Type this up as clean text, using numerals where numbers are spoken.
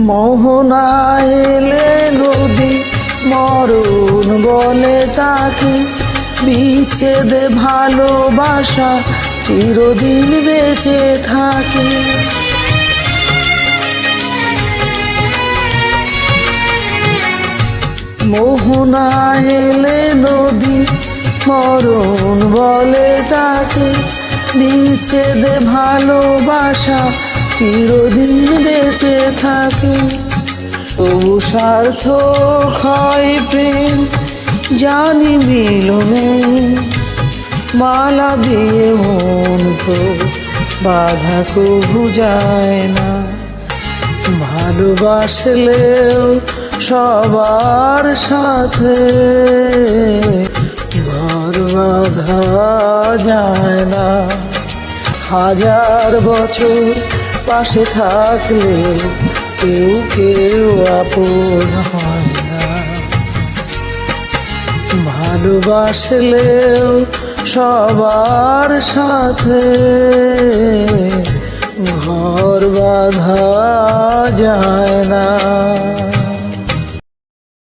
মোহনা এলে নদী মরণ বলে তাকে, বিচ্ছেদে ভালোবাসা চিরদিন বেঁচে থাকে। মোহনা এলে নদী মরণ বলে তাকে, বিচ্ছেদে ভালোবাসা চিরদিন বেঁচে থাকে। তবু সার্থক হয় প্রেম জানি মিলনে, মালা দিয়ে মন তো বাধা কবু যায় না। ভালোবাসলেও সবার সাথে ঘর বাঁধা যায় না। হাজার বছর পাশে থাকলে কেউ কেউ আপন হয় না। ভালোবাসলেও সবার সাথে ঘর বাঁধা যায় না।